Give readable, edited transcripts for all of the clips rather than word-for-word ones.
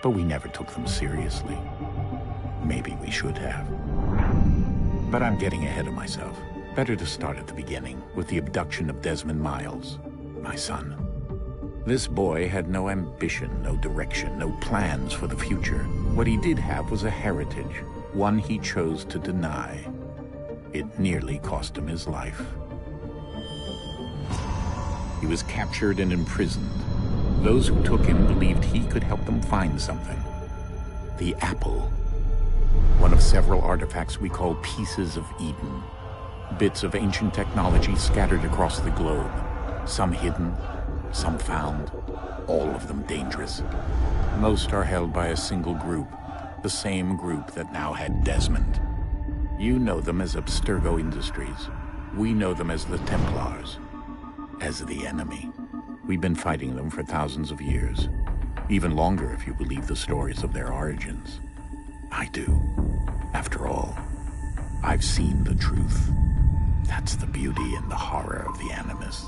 but we never took them seriously. Maybe we should have. But I'm getting ahead of myself. Better to start at the beginning, with the abduction of Desmond Miles, my son. This boy had no ambition, no direction, no plans for the future. What he did have was a heritage, one he chose to deny. It nearly cost him his life. He was captured and imprisoned. Those who took him believed he could help them find something. The apple. One of several artifacts we call pieces of Eden. Bits of ancient technology scattered across the globe. Some hidden, some found, all of them dangerous. Most are held by a single group, the same group that now had Desmond. You know them as Abstergo Industries. We know them as the Templars, as the enemy. We've been fighting them for thousands of years, even longer if you believe the stories of their origins. I do. After all, I've seen the truth. That's the beauty and the horror of the Animus.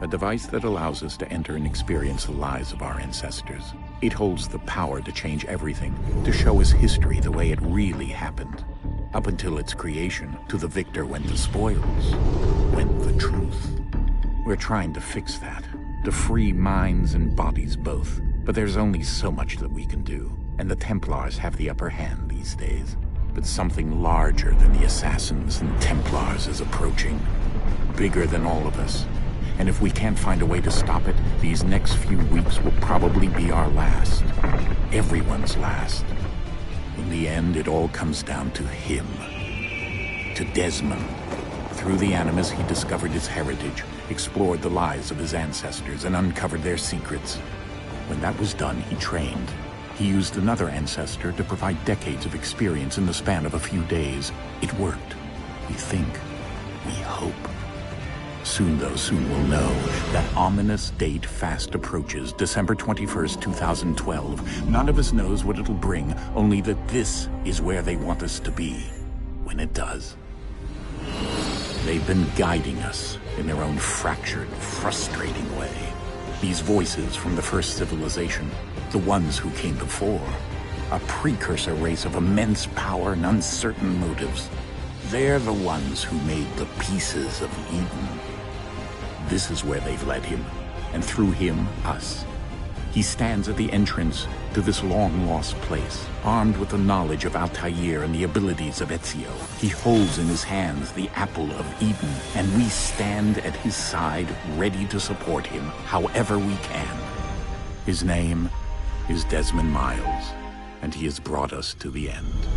A device that allows us to enter and experience the lives of our ancestors. It holds the power to change everything, to show us history the way it really happened. Up until its creation, to the victor went the spoils, went the truth. We're trying to fix that, to free minds and bodies both. But there's only so much that we can do, and the Templars have the upper hand these days. But something larger than the Assassins and Templars is approaching, bigger than all of us. And if we can't find a way to stop it, these next few weeks will probably be our last. Everyone's last. In the end, it all comes down to him. To Desmond. Through the Animus, he discovered his heritage, explored the lives of his ancestors, and uncovered their secrets. When that was done, he trained. He used another ancestor to provide decades of experience in the span of a few days. It worked. We think. We hope. Soon, though, soon we'll know. That ominous date fast approaches, December 21st, 2012. None of us knows what it'll bring, only that this is where they want us to be, when it does. They've been guiding us in their own fractured, frustrating way. These voices from the first civilization, the ones who came before, a precursor race of immense power and uncertain motives. They're the ones who made the pieces of Eden. This is where they've led him, and through him, us. He stands at the entrance to this long-lost place, armed with the knowledge of Altair and the abilities of Ezio. He holds in his hands the apple of Eden, and we stand at his side, ready to support him however we can. His name is Desmond Miles, and he has brought us to the end.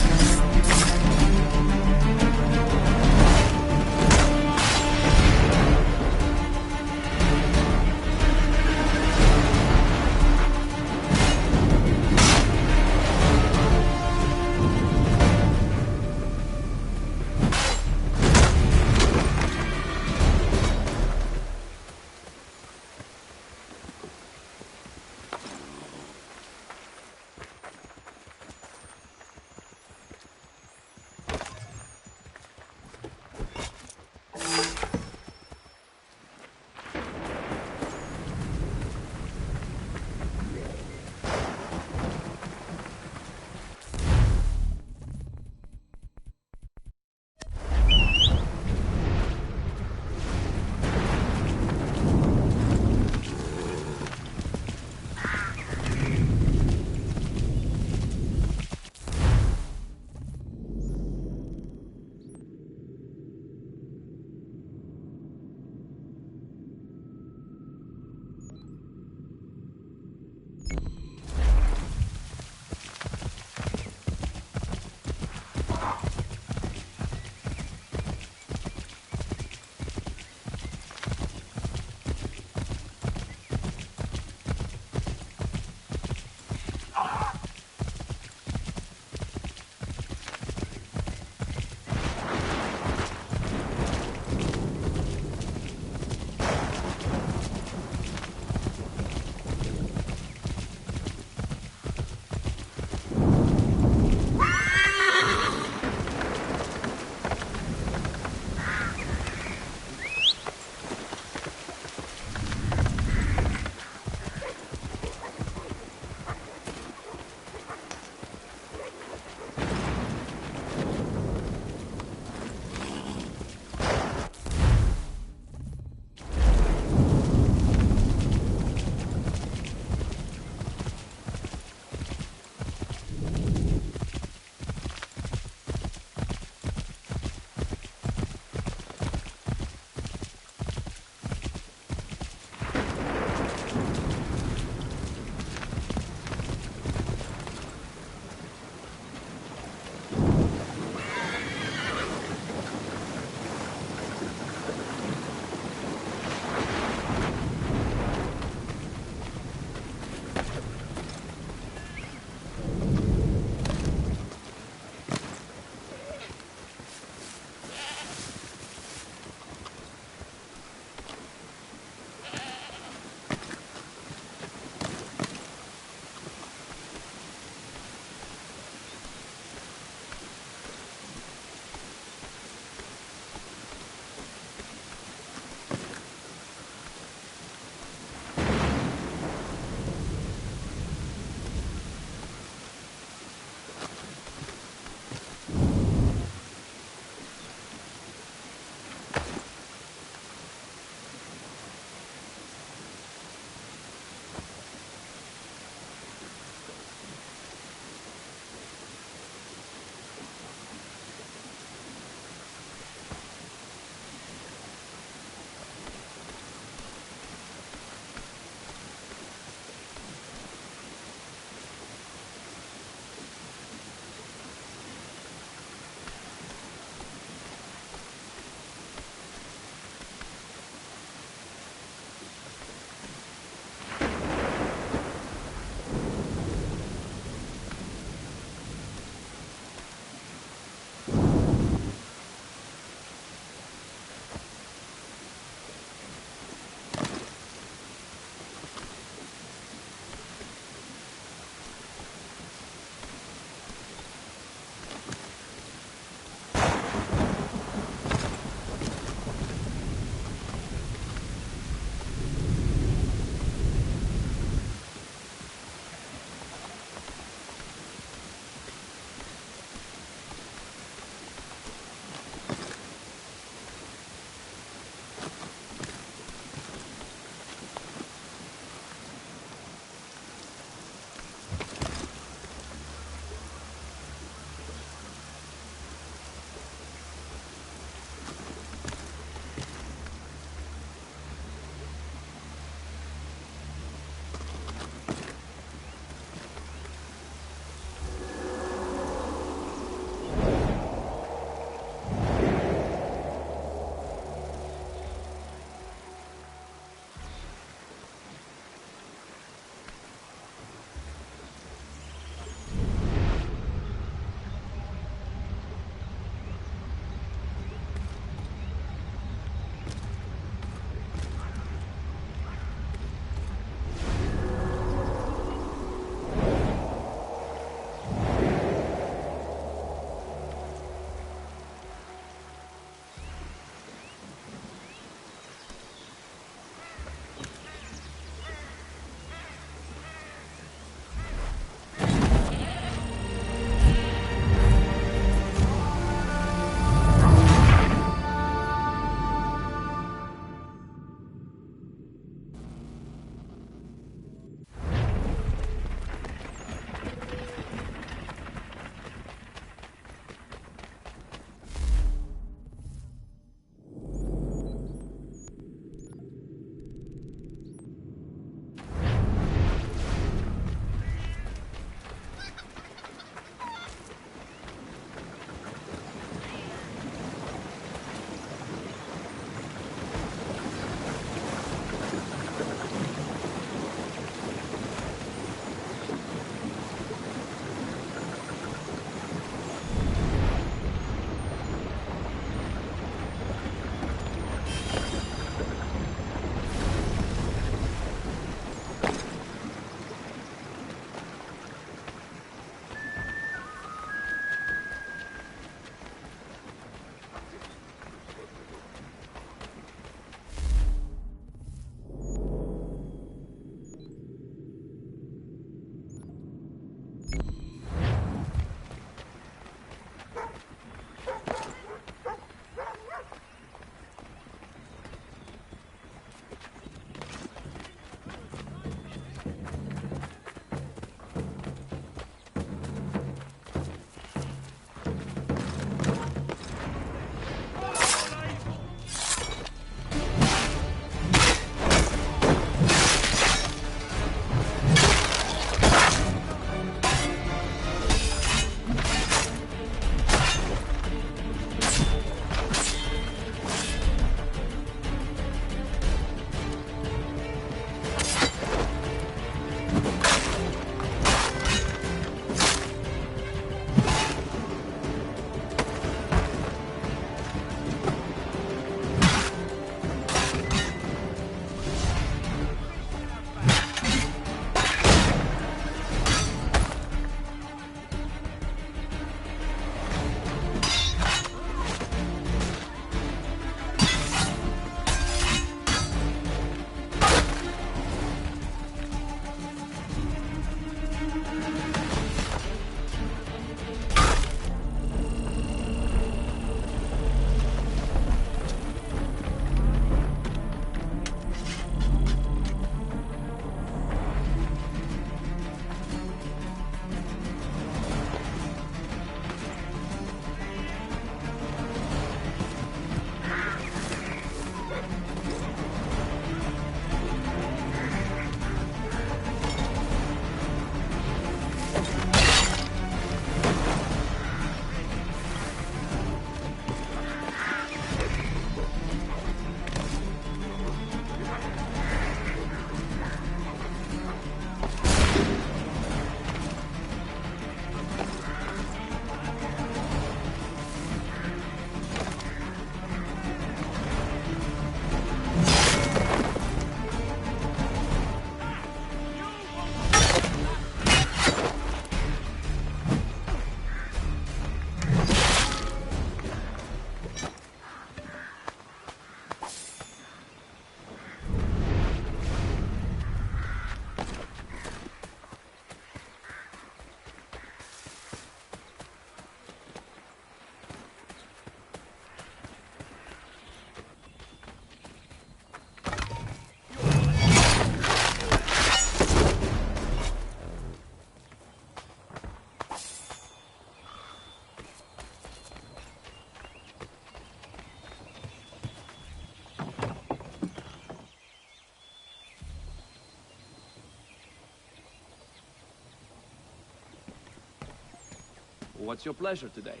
What's your pleasure today?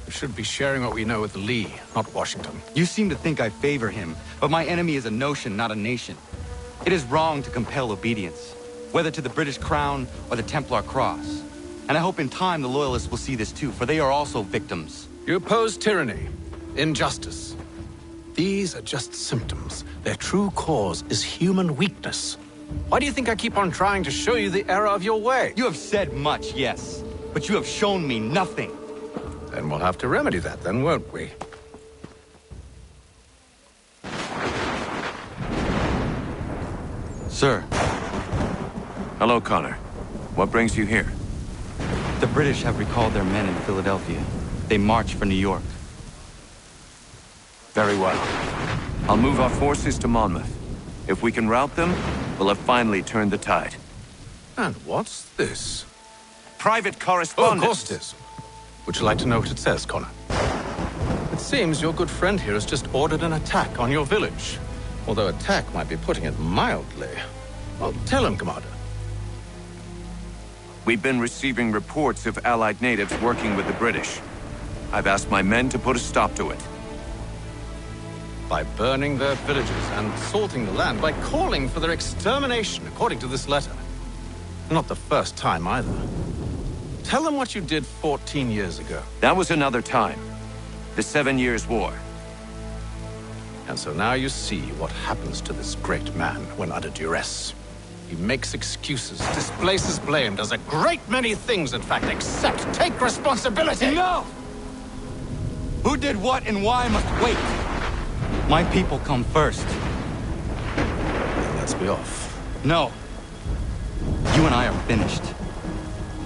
We should be sharing what we know with Lee, not Washington. You seem to think I favor him, but my enemy is a notion, not a nation. It is wrong to compel obedience, whether to the British crown or the Templar cross. And I hope in time the Loyalists will see this too, for they are also victims. You oppose tyranny, injustice. These are just symptoms. Their true cause is human weakness. Why do you think I keep on trying to show you the error of your way? You have said much, yes, but you have shown me nothing. Then we'll have to remedy that then, won't we? Sir. Hello, Connor. What brings you here? The British have recalled their men in Philadelphia. They march for New York. Very well. I'll move our forces to Monmouth. If we can rout them, we'll have finally turned the tide. And what's this? Private Oh, correspondence. of course it is. Would you like to know what it says, Connor? It seems your good friend here has just ordered an attack on your village. Although attack might be putting it mildly. Well, tell him, Commander. We've been receiving reports of Allied natives working with the British. I've asked my men to put a stop to it. By burning their villages and salting the land, by calling for their extermination, according to this letter. Not the first time, either. Tell them what you did 14 years ago. That was another time. The 7 Years' War. And so now you see what happens to this great man when under duress. He makes excuses, displaces blame, does a great many things, in fact, except take responsibility! No! Who did what and why must wait. My people come first. Then let's be off. No. You and I are finished.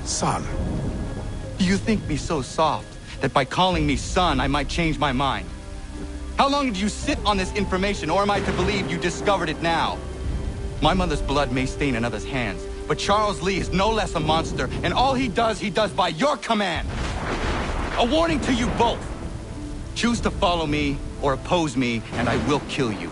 Son. Do you think me so soft that by calling me son, I might change my mind? How long did you sit on this information, or am I to believe you discovered it now? My mother's blood may stain another's hands, but Charles Lee is no less a monster, and all he does by your command. A warning to you both. Choose to follow me or oppose me, and I will kill you.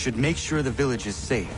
should make sure the village is safe.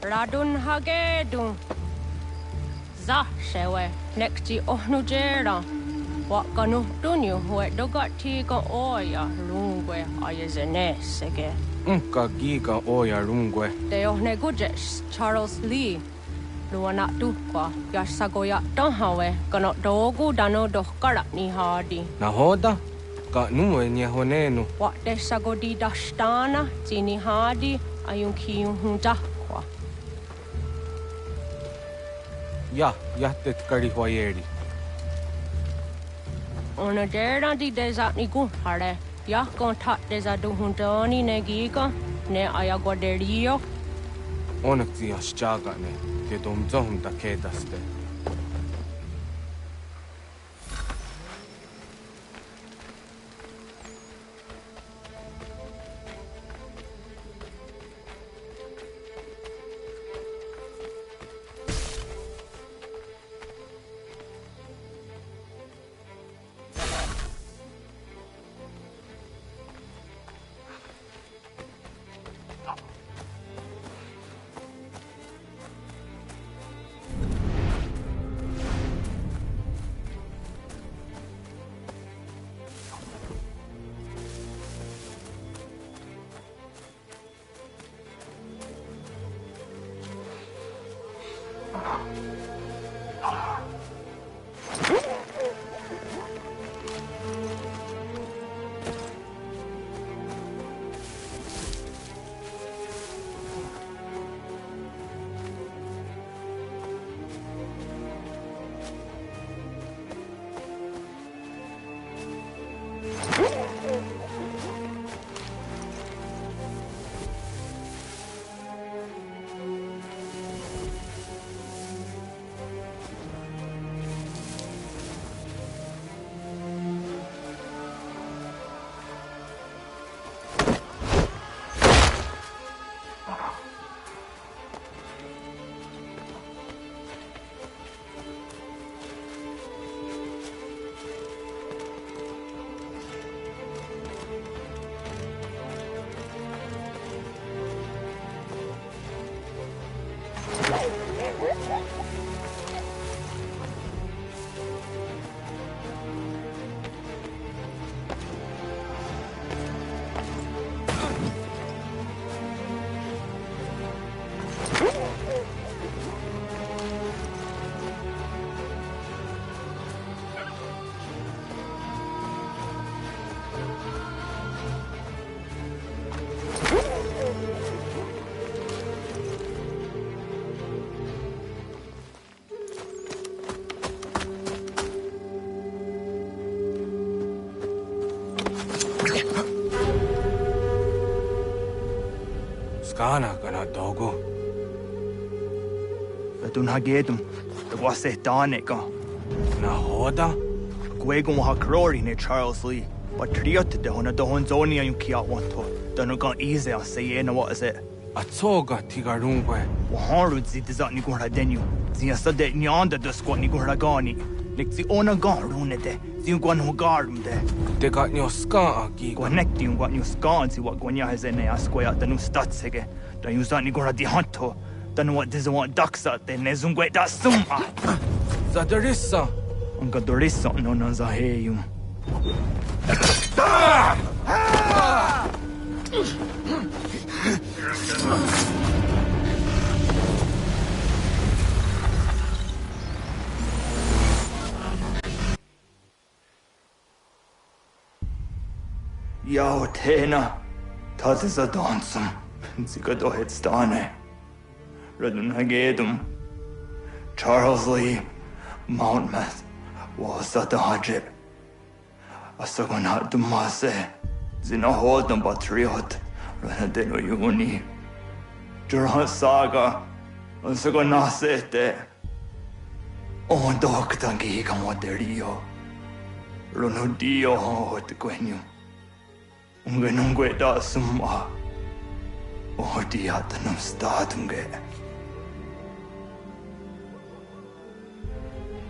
Radun hagedun. Za shewe nekti ohnujera. Wakanu dunyu hue dogati ka oya rungwe ayezenesege. Ka giga oya rungwe. De ohne gujes Charles Lee. Luana tukwa yasagoya donhawe kano dogu dano dohkara ni hadi. Nahoda? Ka numwe ni honenu. Wa de sagodi dashtana tini hadi ayun kiyun huntakwa. Ja, jättet kari huajeri. Ona dera di desa ni hare. Ja kontat desa duhuntoni ne giga ne ayagoderio. Onneksi jasjagane. Te domzohum da kedaste. Skana kana dogo. Radun hagedum. The wase danika. Nahoda? Gwegum ha krori ne Charles Lee. But triot de hona do honzoni ayun kia wanto. Donu gan easy on say na what is it. Atsoga tigarungwe. Waharu zi dizat ni gora denyu. Zia sade nyanda de squat ni gora gani. Nik zi ona garune de. Zi gwan ho garum de. Te got nyo ska agi. Connecti un gwan yu scan si wat gwanya hezene asquaya da nu statsege. Da yu zat ni gora di hanto. Da nu wat diza wat daksat de ne zungwe da summa. Zadarissa. Unga dorissa no na zaheyum. Yao tena, dat is a dansum. Zika dohet stane. Redun hagedum. Charles Lee, Mountmouth, was at the hajib. Asagonat dumase. Zina hodam patriot. Ranadeno yuni. Jurhan saga. Asagonasete. On doktangi kamoterio. Ronudio hot quenu. Ungenungue da summa. Odiatanum statunge.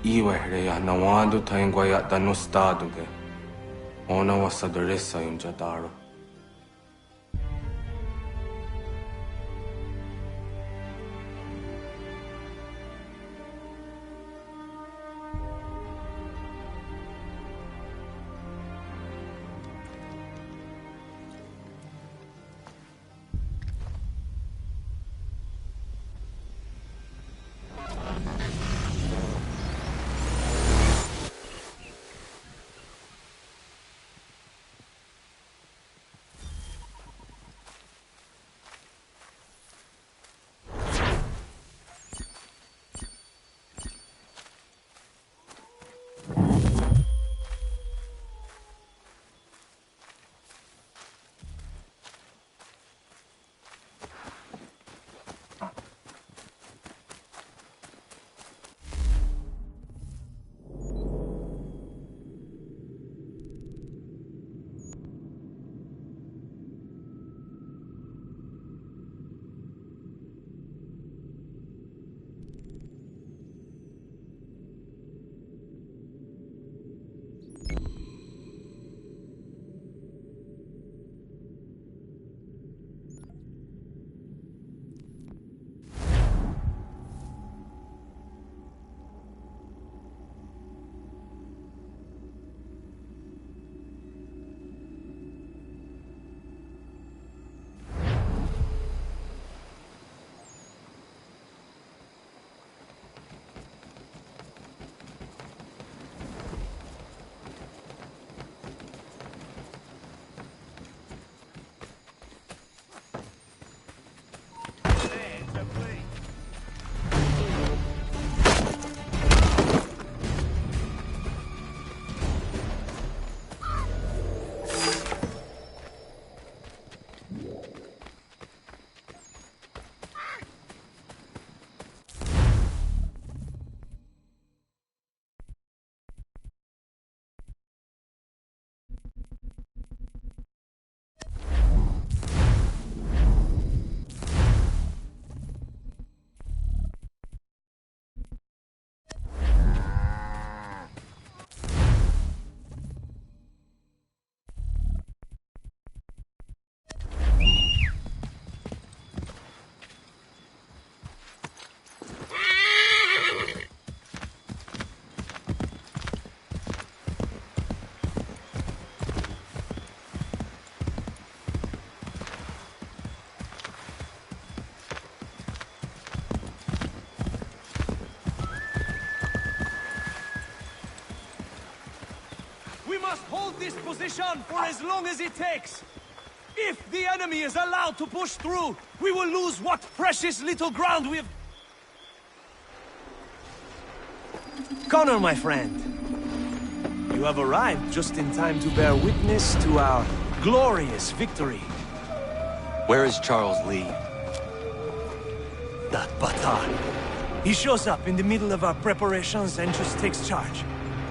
Iwehreya nawando taingwaya dano staduge. Ona wasadarissa yung jadaro. must hold this position for as long as it takes. If the enemy is allowed to push through, we will lose what precious little ground we have... Connor, my friend. You have arrived just in time to bear witness to our glorious victory. Where is Charles Lee? That batan. He shows up in the middle of our preparations and just takes charge.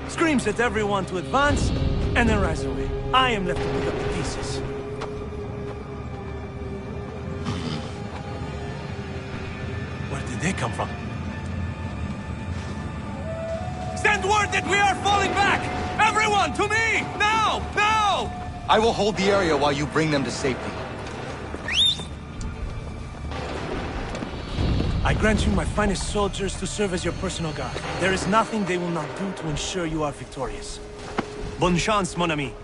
Screams at everyone to advance, and then rides away. I am left to pick up the pieces. did they come from? Send word that we are falling back! Everyone, to me! Now! Now! I will hold the area while you bring them to safety. I grant you my finest soldiers to serve as your personal guard. There is nothing they will not do to ensure you are victorious. Bonne chance, mon ami.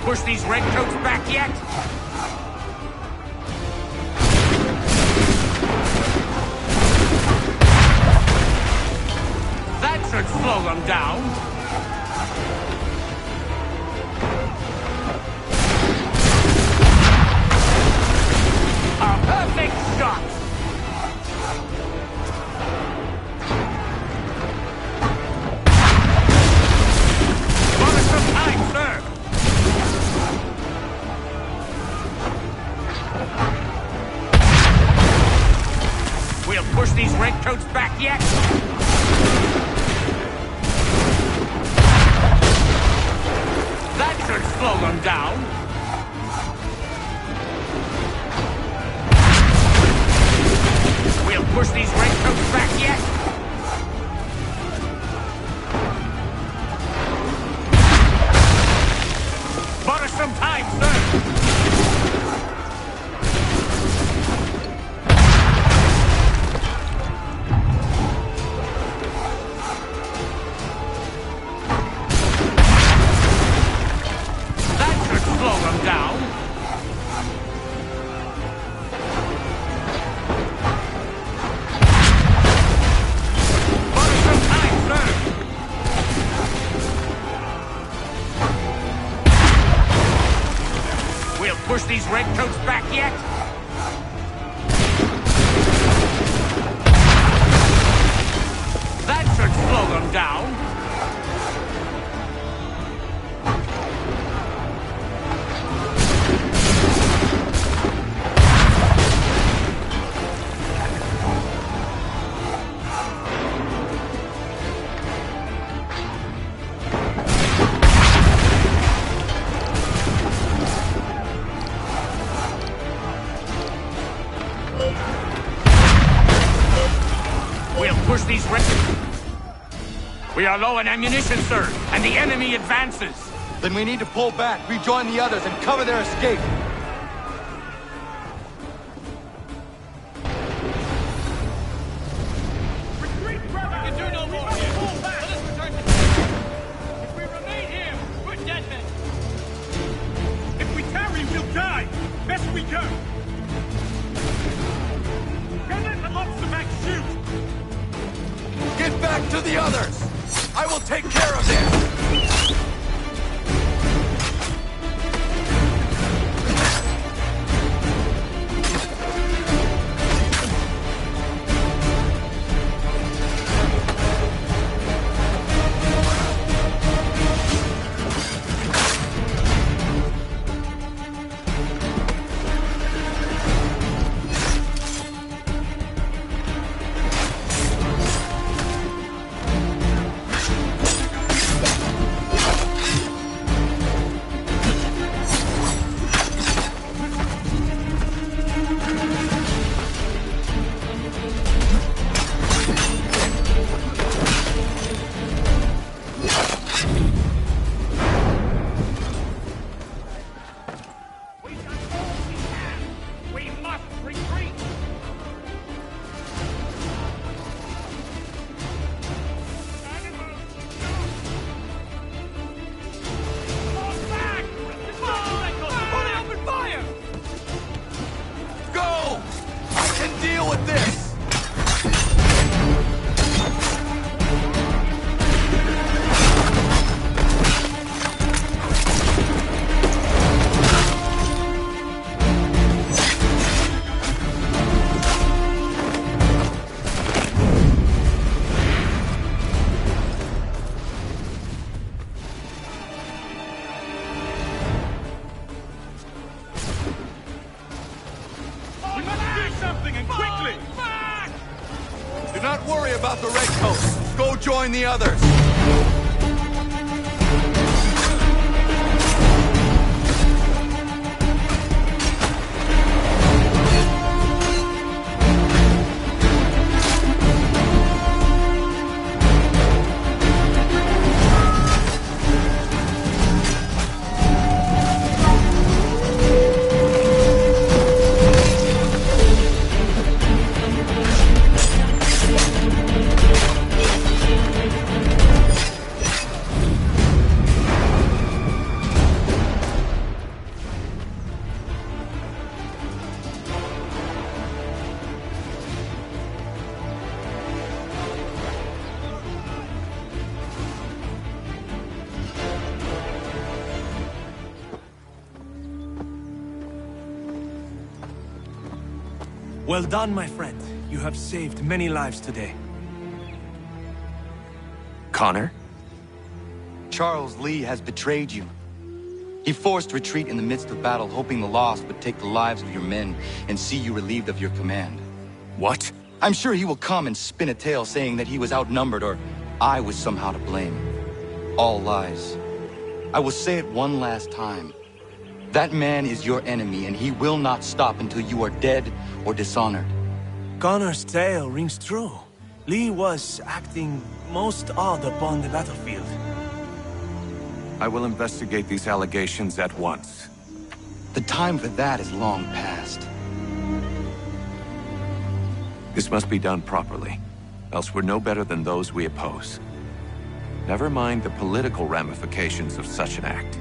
Push these redcoats back yet? That should slow them down. A perfect shot! Give us some time, sir! We'll push these redcoats back yet? That should slow them down. We'll push these redcoats back yet? Bought us some time, sir. Push these redcoats back yet? That should slow them down. Push these We are low on ammunition, sir, and the enemy advances. Then we need to pull back, rejoin the others, and cover their escape. Retreat, brother! We can do no more here. Pull back! Let us return to... If we remain here, we're dead men. If we tarry, we'll die. Best we can. Grenade and lobster back shoot! Get back to the others! I will take care of this! join the others! Well done, my friend. You have saved many lives today. Connor? Charles Lee has betrayed you. He forced retreat in the midst of battle, hoping the loss would take the lives of your men and see you relieved of your command. What? I'm sure he will come and spin a tale saying that he was outnumbered or I was somehow to blame. All lies. I will say it one last time. That man is your enemy, and he will not stop until you are dead or dishonored. Connor's tale rings true. Lee was acting most odd upon the battlefield. I will investigate these allegations at once. The time for that is long past. This must be done properly, else we're no better than those we oppose. Never mind the political ramifications of such an act.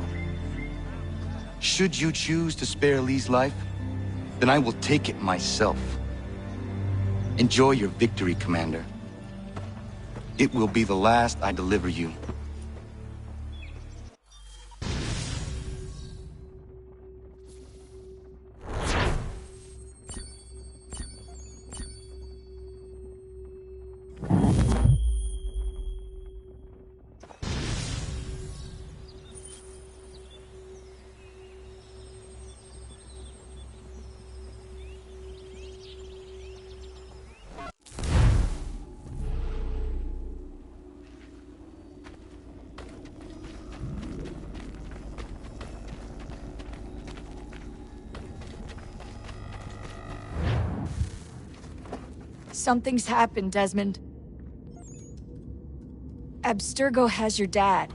Should you choose to spare Lee's life, then I will take it myself. Enjoy your victory, Commander. It will be the last I deliver you. Something's happened, Desmond. Abstergo has your dad.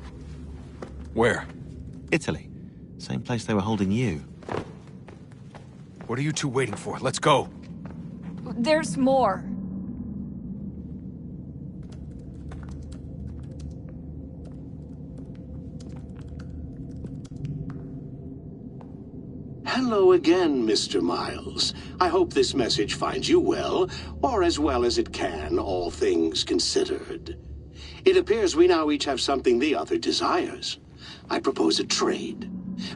Where? Italy. Same place they were holding you. What are you two waiting for? Let's go! There's more. Hello again, Mr. Miles. I hope this message finds you well, or as well as it can, all things considered. It appears we now each have something the other desires. I propose a trade.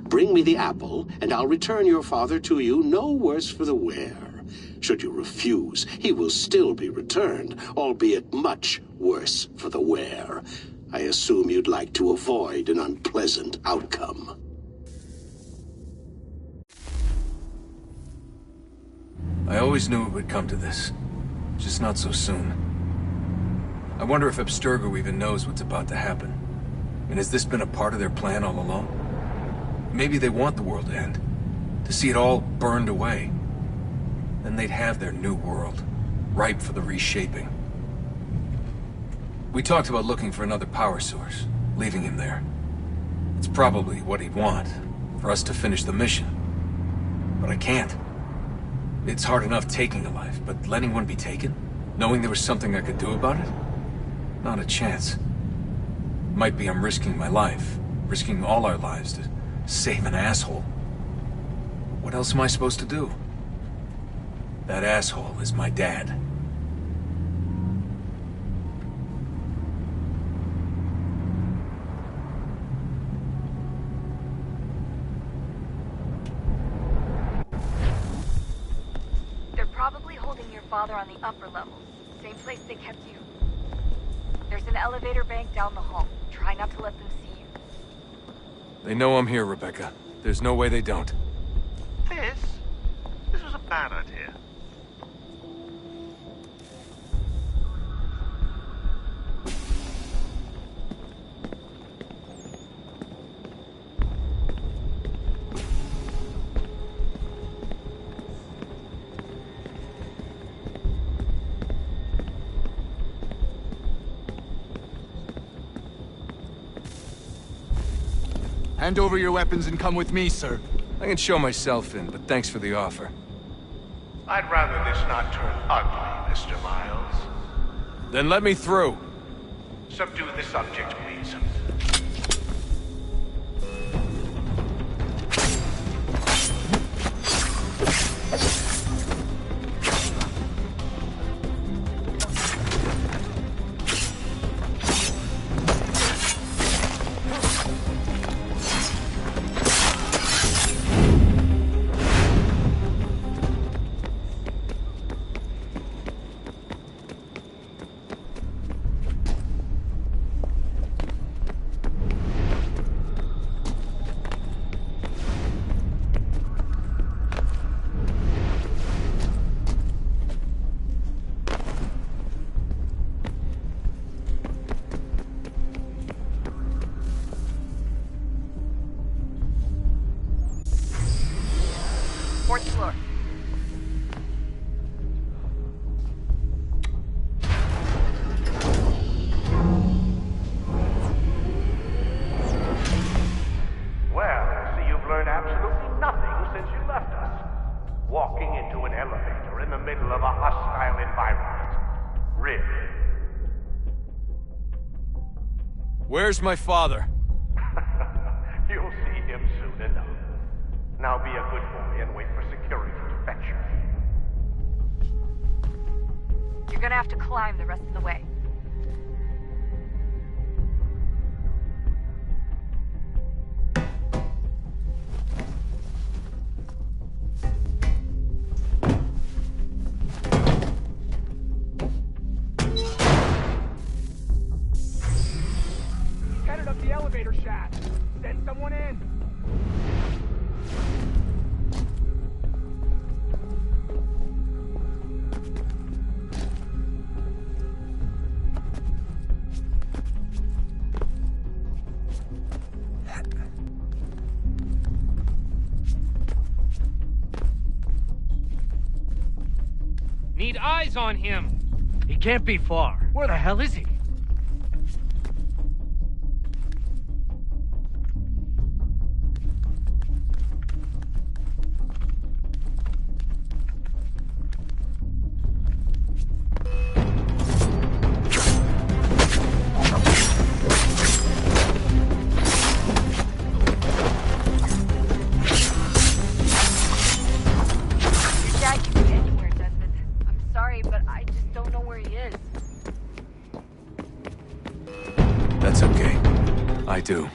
Bring me the apple, and I'll return your father to you no worse for the wear. Should you refuse, he will still be returned, albeit much worse for the wear. I assume you'd like to avoid an unpleasant outcome. I always knew it would come to this. Just not so soon. I wonder if Abstergo even knows what's about to happen. And has this been a part of their plan all along? Maybe they want the world to end. To see it all burned away. Then they'd have their new world, ripe for the reshaping. We talked about looking for another power source, leaving him there. It's probably what he'd want, for us to finish the mission. But I can't. It's hard enough taking a life, but letting one be taken? Knowing there was something I could do about it? Not a chance. Might be I'm risking my life, risking all our lives to save an asshole. What else am I supposed to do? That asshole is my dad. Father on the upper levels. Same place they kept you. There's an elevator bank down the hall. Try not to let them see you. They know I'm here, Rebecca. There's no way they don't. This was a bad idea. Hand over your weapons and come with me, sir. I can show myself in, but thanks for the offer. I'd rather this not turn ugly, Mr. Miles. Then let me through. Subdue the subject, please. Fourth floor. Well, I see you've learned absolutely nothing since you left us. Walking into an elevator in the middle of a hostile environment. Really? Where's my father? You'll see him soon enough. Now be a good boy and wait for security to fetch you. You're gonna have to climb the rest of the way. Headed up the elevator shaft. Send someone in. Need eyes on him. He can't be far. Where the hell is he? Your dad can be anywhere, Desmond. I'm sorry, but I just don't know where he is. That's okay. I do.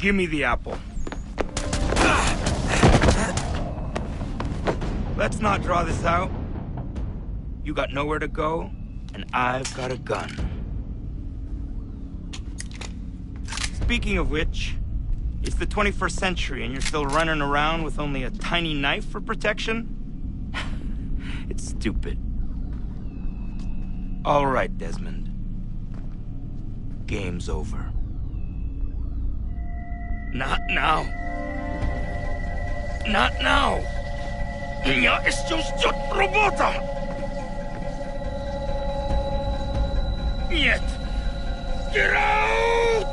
Give me the apple. Let's not draw this out. You got nowhere to go, and I've got a gun. Speaking of which, it's the 21st century and you're still running around with only a tiny knife for protection? It's stupid. All right, Desmond. Game's over. Not now. Not now. Я еще ждет работа. Нет. Get out!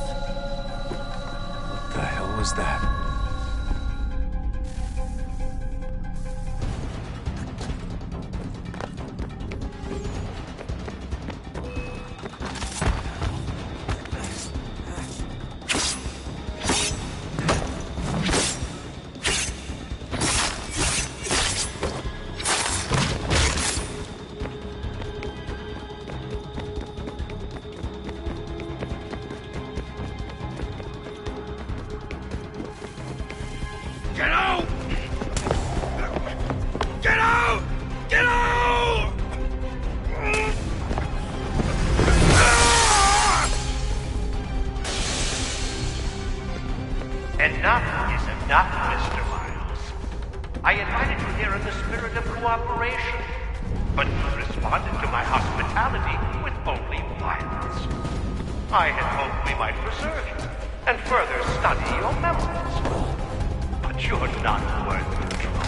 What the hell was that? Get out! Get out! Get out! Enough is enough, Mr. Miles. I invited you here in the spirit of cooperation, but you responded to my hospitality with only violence. I had hoped we might preserve you and further study your memories. But you're not worth the trouble.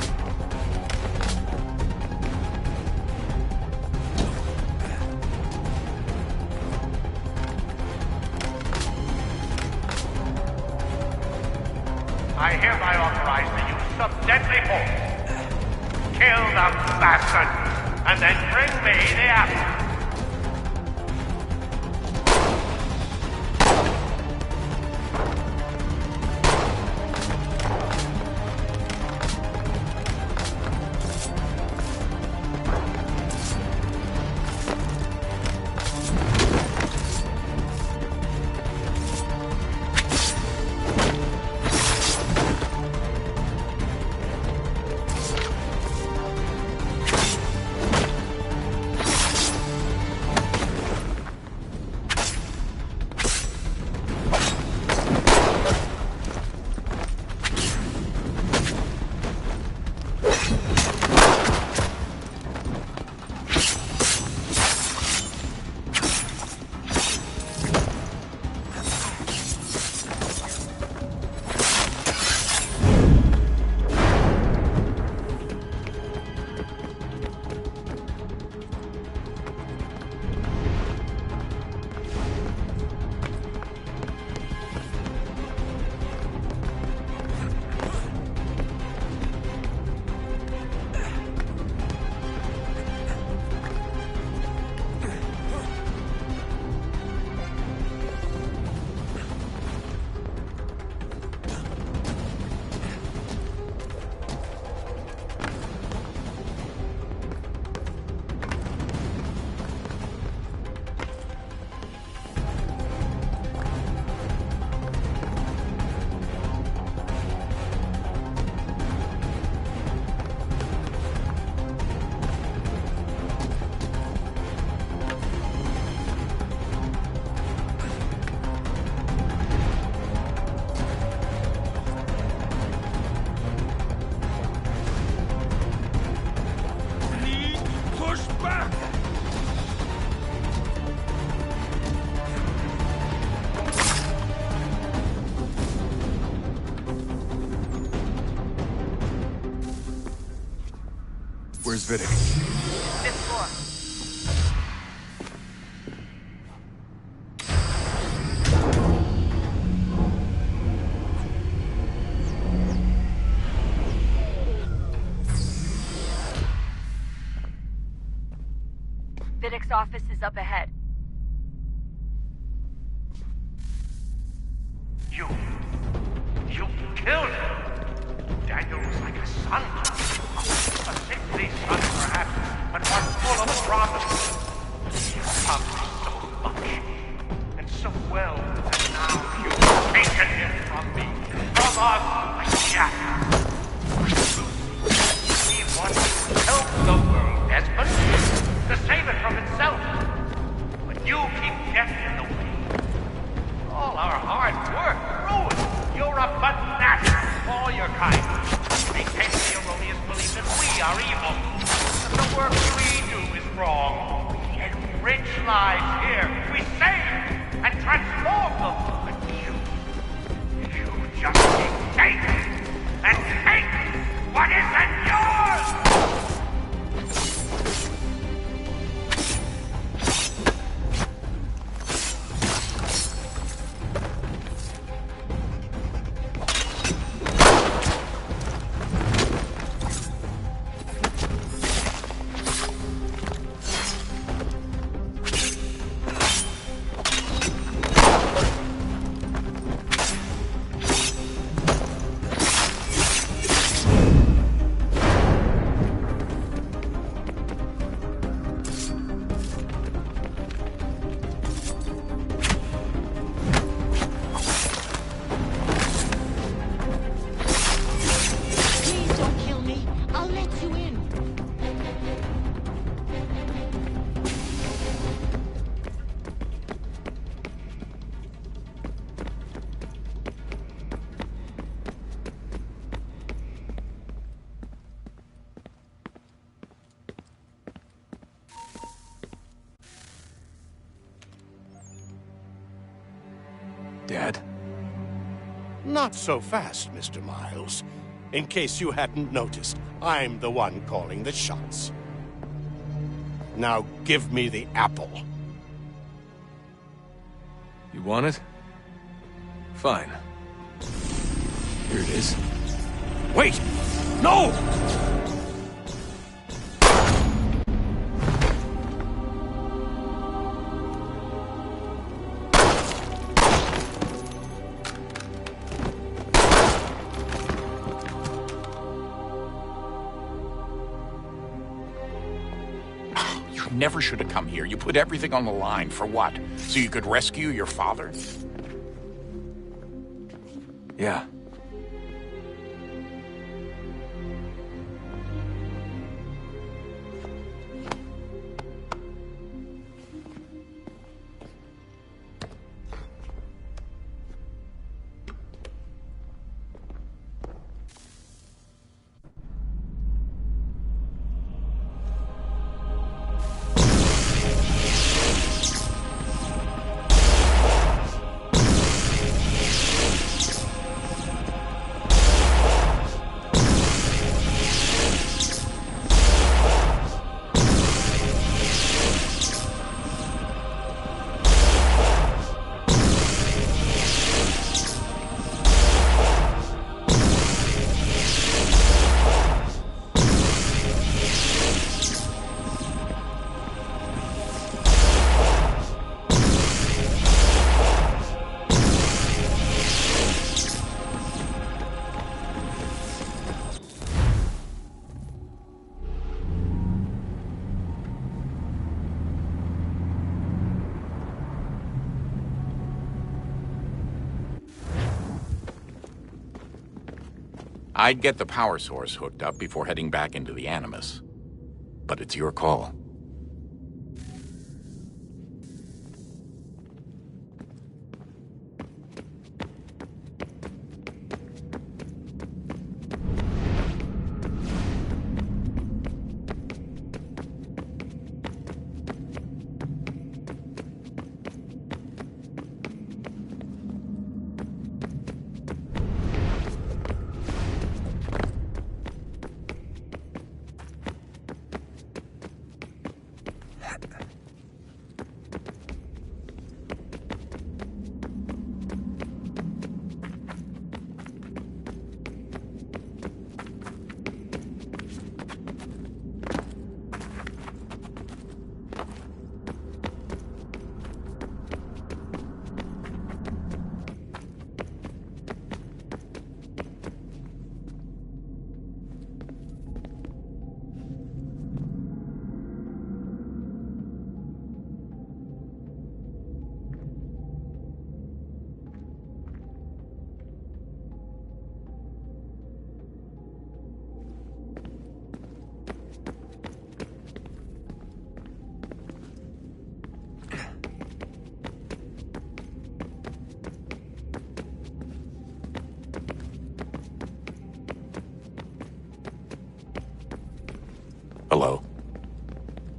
I hereby authorize the use of deadly force. Kill the bastard, and then bring me the apple. Where's Vidic? Fifth floor. Vidic's office is up ahead. You killed him. Daniel was like a son. A sickly son, perhaps, but one full of promise. He accomplished so much, and so well, that now you've taken him from me. perpetuate the erroneous belief that we are evil, that the work we do is wrong. We enrich lives here. We save and transform them. But you just take and take what isn't yours! Dad? Not so fast, Mr. Miles. In case you hadn't noticed, I'm the one calling the shots. Now give me the apple. You want it? Fine. Here it is. Wait! No! Never should have come here. You put everything on the line. For what? So you could rescue your father? Yeah. I'd get the power source hooked up before heading back into the Animus. But it's your call.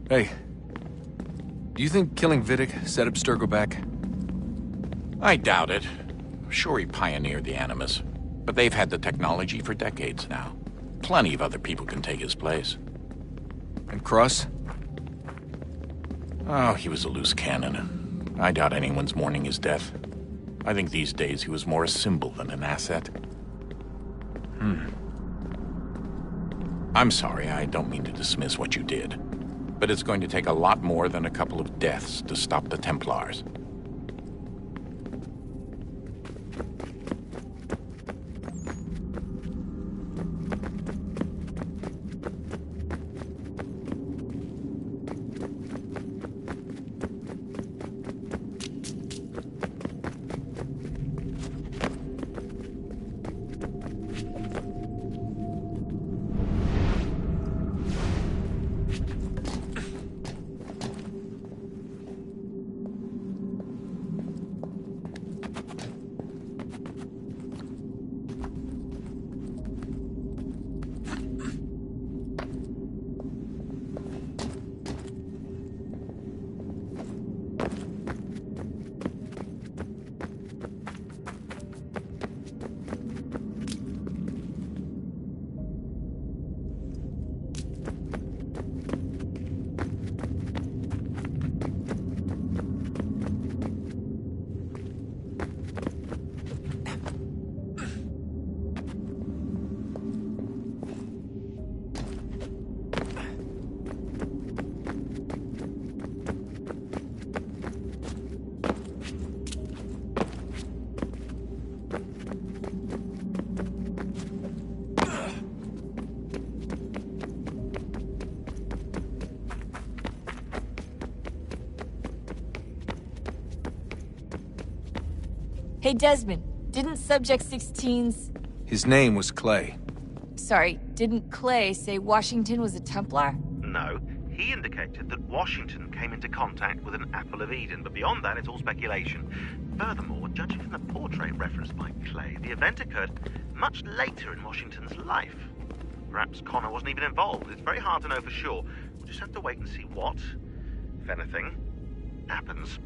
Hey. Do you think killing Vidic set Abstergo back? I doubt it. Sure, he pioneered the Animus, but they've had the technology for decades now. Plenty of other people can take his place. And Cross? Oh, he was a loose cannon. I doubt anyone's mourning his death. I think these days he was more a symbol than an asset. I'm sorry, I don't mean to dismiss what you did. But it's going to take a lot more than a couple of deaths to stop the Templars. Hey, Desmond, didn't Subject 16's... His name was Clay. Sorry, didn't Clay say Washington was a Templar? No, he indicated that Washington came into contact with an Apple of Eden, but beyond that, it's all speculation. Furthermore, judging from the portrait referenced by Clay, the event occurred much later in Washington's life. Perhaps Connor wasn't even involved. It's very hard to know for sure. We'll just have to wait and see what, if anything, happens.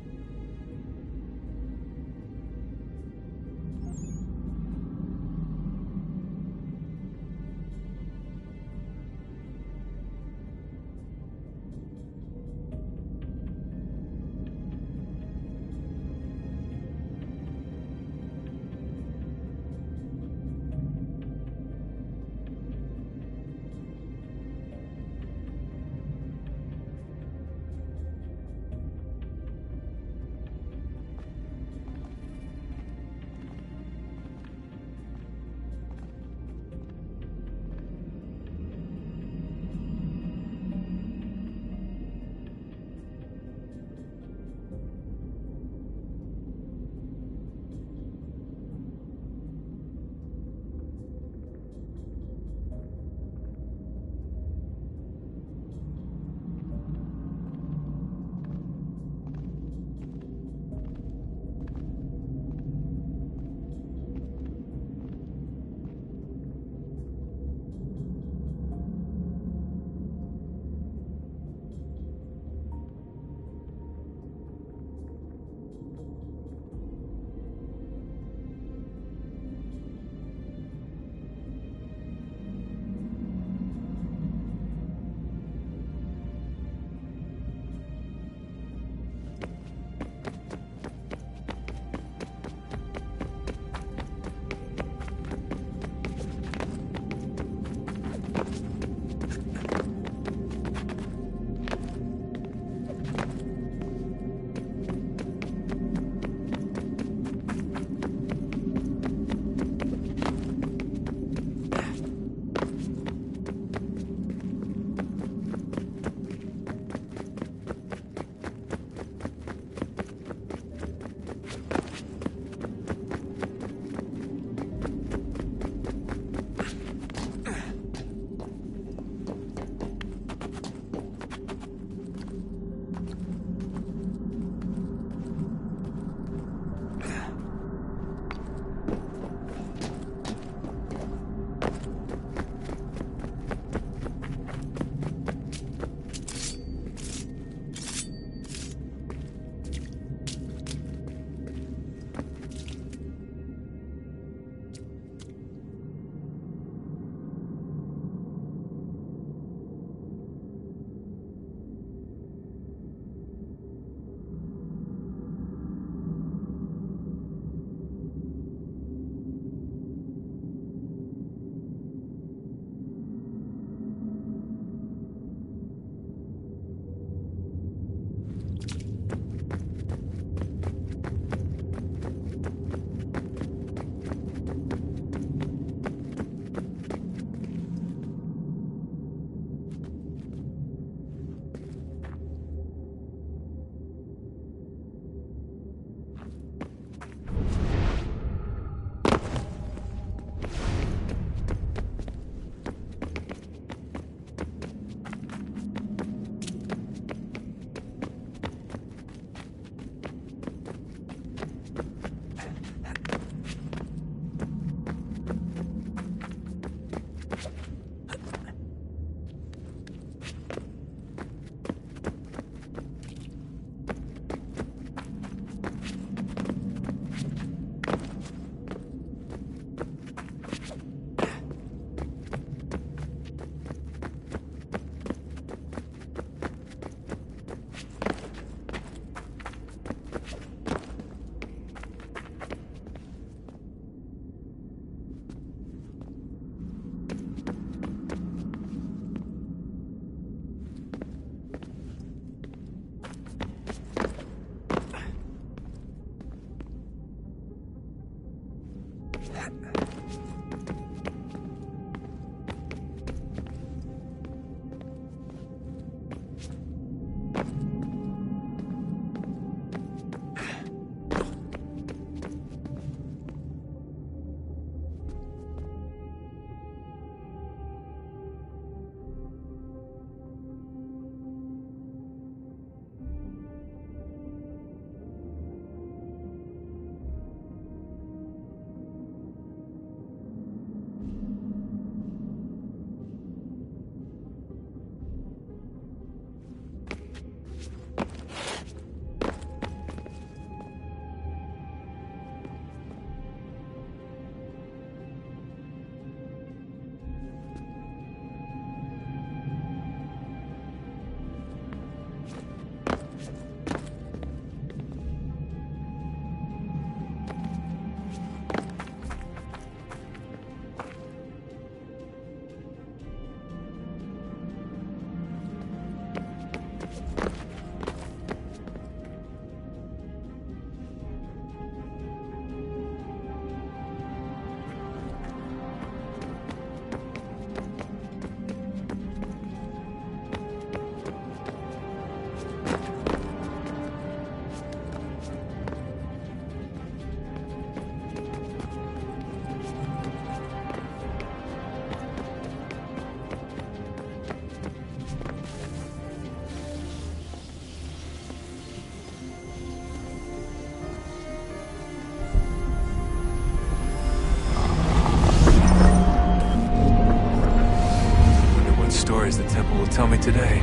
stories the temple will tell me today.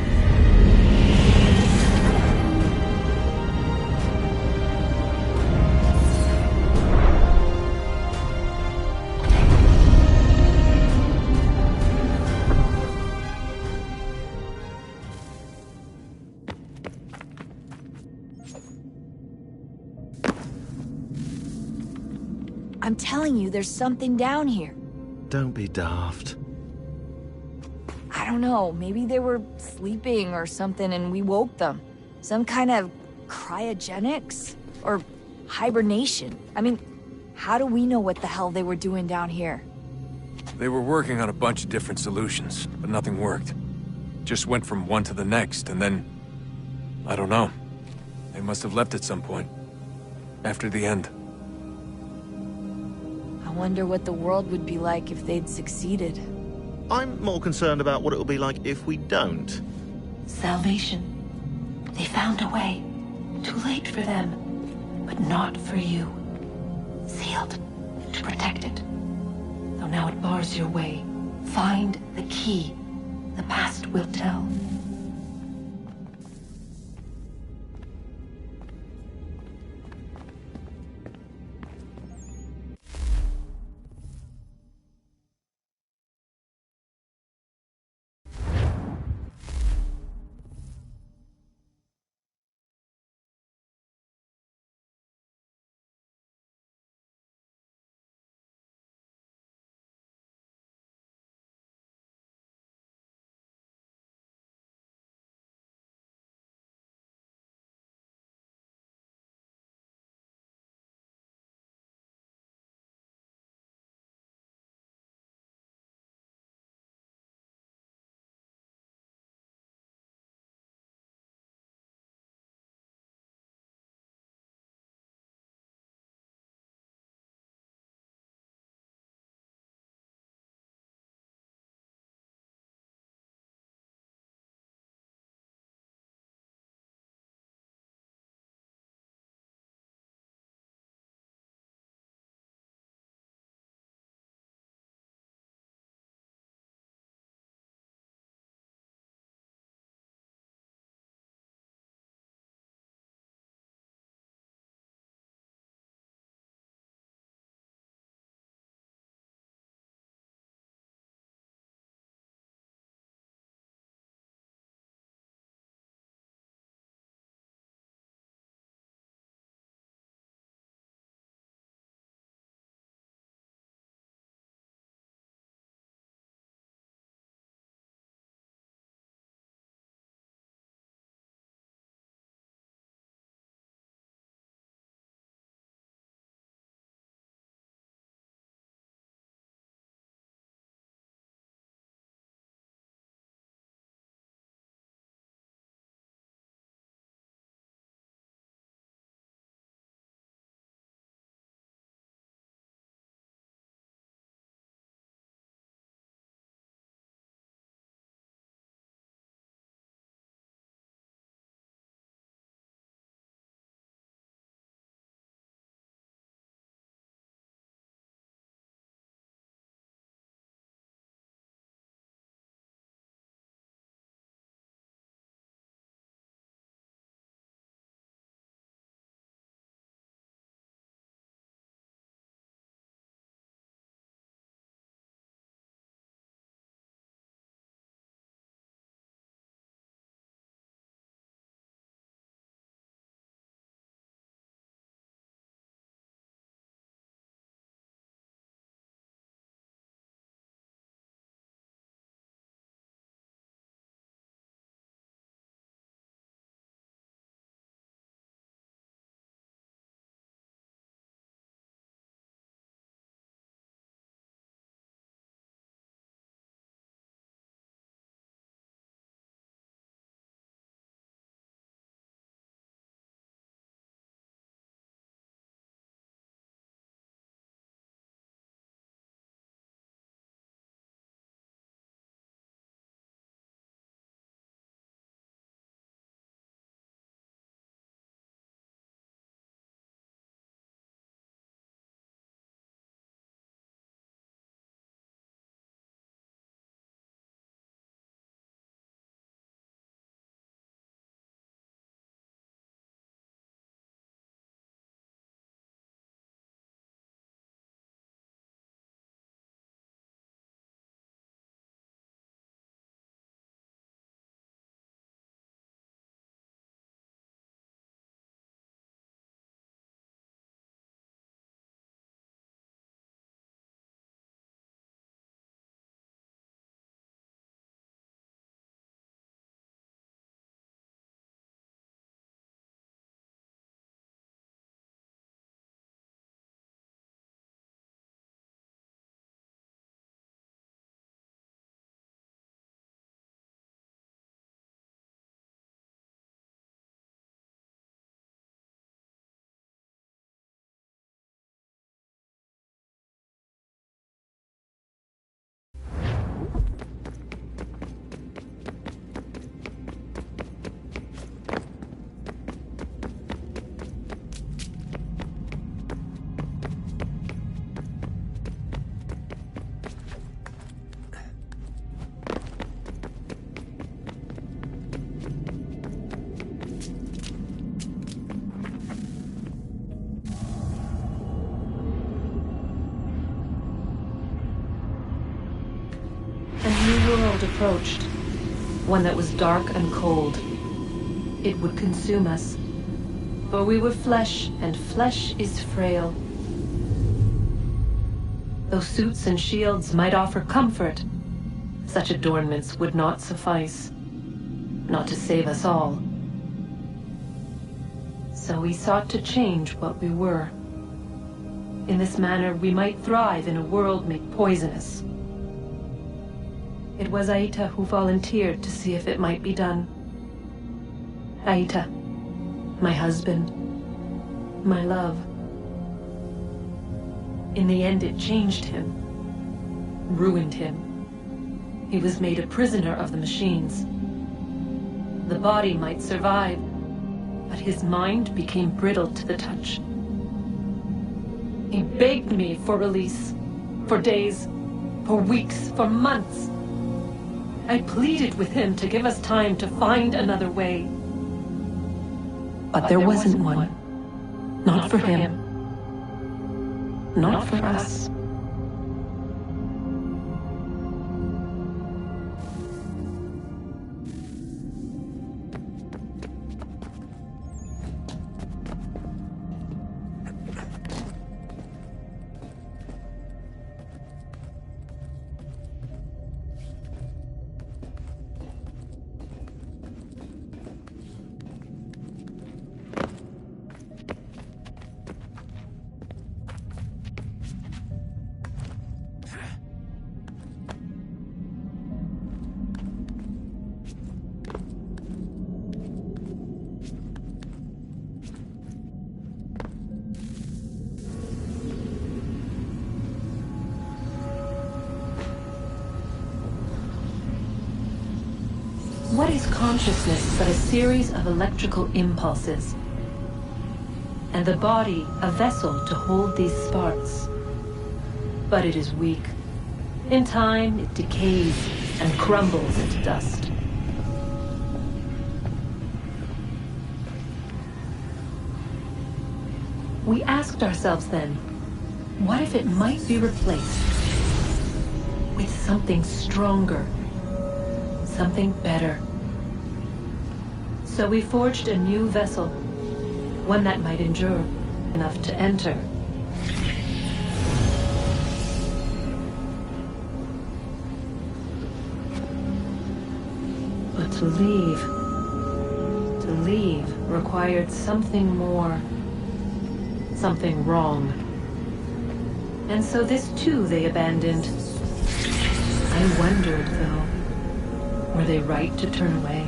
I'm telling you, there's something down here. Don't be daft. I don't know, maybe they were sleeping or something and we woke them. Some kind of cryogenics? Or hibernation? I mean, how do we know what the hell they were doing down here? They were working on a bunch of different solutions, but nothing worked. Just went from one to the next, and then... I don't know. They must have left at some point. After the end. I wonder what the world would be like if they'd succeeded. I'm more concerned about what it'll be like if we don't. Salvation. They found a way. Too late for them, but not for you. Sealed to protect it. Though now it bars your way. Find the key. The past will tell. new world approached. One that was dark and cold. It would consume us. For we were flesh, and flesh is frail. Though suits and shields might offer comfort, such adornments would not suffice. Not to save us all. So we sought to change what we were. In this manner, we might thrive in a world made poisonous. It was Aita who volunteered to see if it might be done. Aita, my husband, my love. In the end, it changed him, ruined him. He was made a prisoner of the machines. The body might survive, but his mind became brittle to the touch. He begged me for release, for days, for weeks, for months. I pleaded with him to give us time to find another way. But there wasn't one. Not for him. Not for us. What is consciousness but a series of electrical impulses? And the body a vessel to hold these sparks. But it is weak. In time, it decays and crumbles into dust. We asked ourselves then, what if it might be replaced with something stronger, something better? So we forged a new vessel, one that might endure enough to enter. But to leave required something more, something wrong. And so this too they abandoned. I wondered, though, were they right to turn away?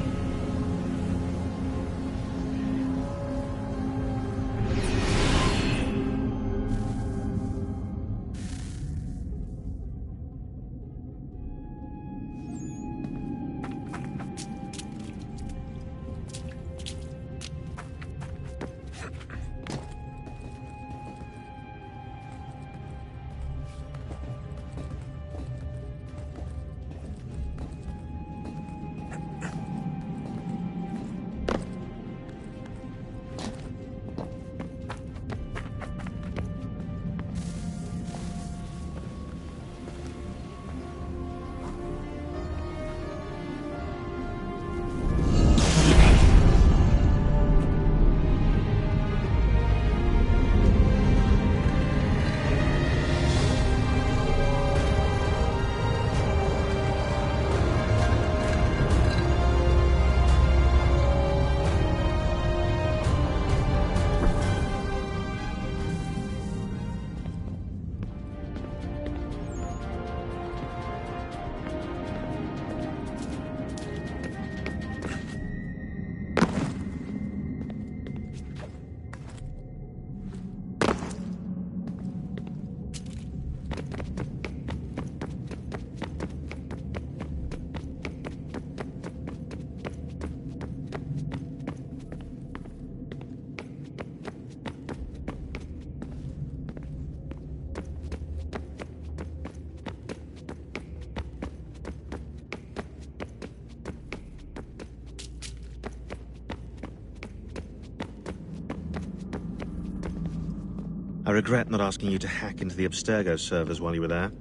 I regret not asking you to hack into the Abstergo servers while you were there.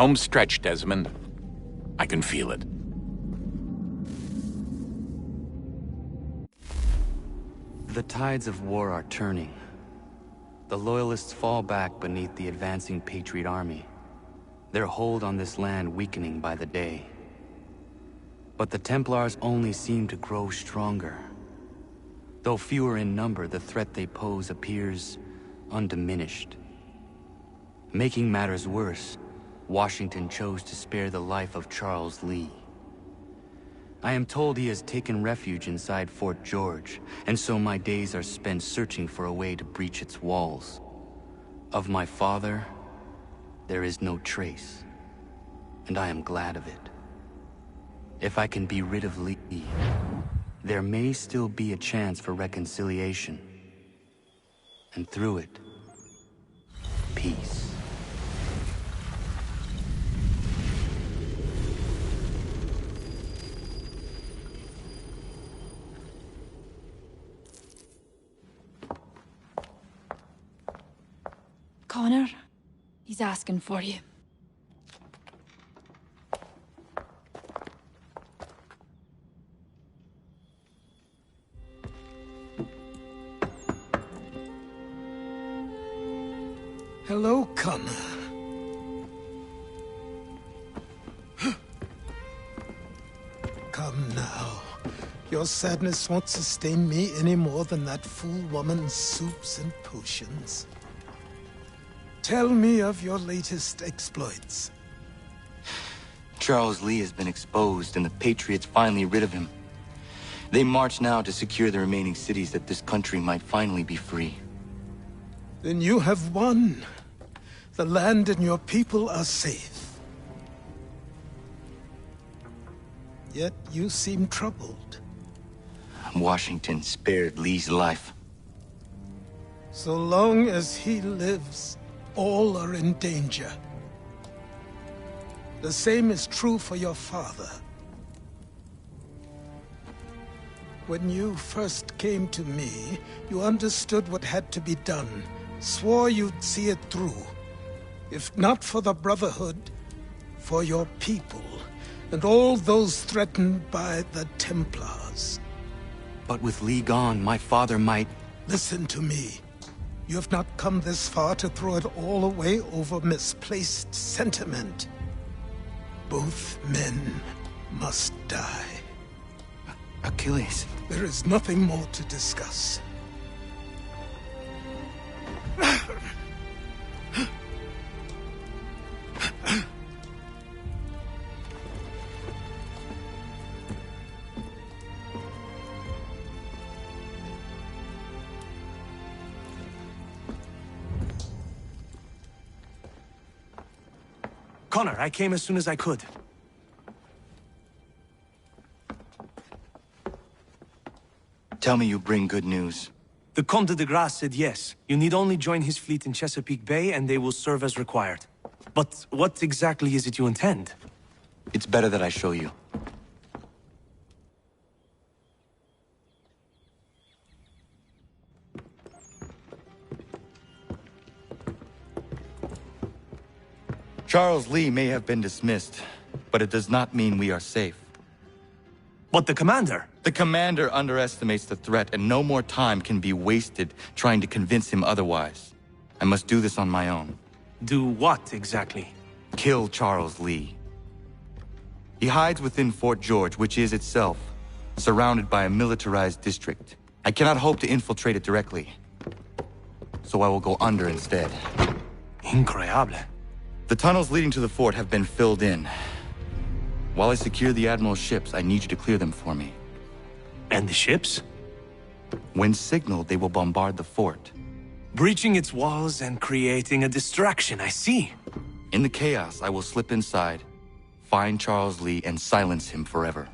Home stretch, Desmond. I can feel it. The tides of war are turning. The Loyalists fall back beneath the advancing Patriot army, their hold on this land weakening by the day. But the Templars only seem to grow stronger. Though fewer in number, the threat they pose appears undiminished. Making matters worse, Washington chose to spare the life of Charles Lee. I am told he has taken refuge inside Fort George, and so my days are spent searching for a way to breach its walls. Of my father, there is no trace, and I am glad of it. If I can be rid of Lee, there may still be a chance for reconciliation. And through it, peace. Connor, he's asking for you. Hello, Connor. Come now. Your sadness won't sustain me any more than that fool woman's soups and potions. Tell me of your latest exploits. Charles Lee has been exposed, and the Patriots finally rid of him. They march now to secure the remaining cities that this country might finally be free. Then you have won. The land and your people are safe. Yet you seem troubled. Washington spared Lee's life. So long as he lives, all are in danger. The same is true for your father. When you first came to me, you understood what had to be done, swore you'd see it through. If not for the Brotherhood, for your people, and all those threatened by the Templars. But with Lee gone, my father might... Listen to me. You have not come this far to throw it all away over misplaced sentiment. Both men must die. Achilles. There is nothing more to discuss. Connor, I came as soon as I could. Tell me you bring good news. The Comte de Grasse said yes. You need only join his fleet in Chesapeake Bay and they will serve as required. But what exactly is it you intend? It's better that I show you. Charles Lee may have been dismissed, but it does not mean we are safe. But the commander? The commander underestimates the threat, and no more time can be wasted trying to convince him otherwise. I must do this on my own. Do what, exactly? Kill Charles Lee. He hides within Fort George, which is itself surrounded by a militarized district. I cannot hope to infiltrate it directly, so I will go under instead. Incroyable. The tunnels leading to the fort have been filled in. While I secure the Admiral's ships, I need you to clear them for me. And the ships? When signaled, they will bombard the fort. Breaching its walls and creating a distraction, I see. In the chaos, I will slip inside, find Charles Lee, and silence him forever.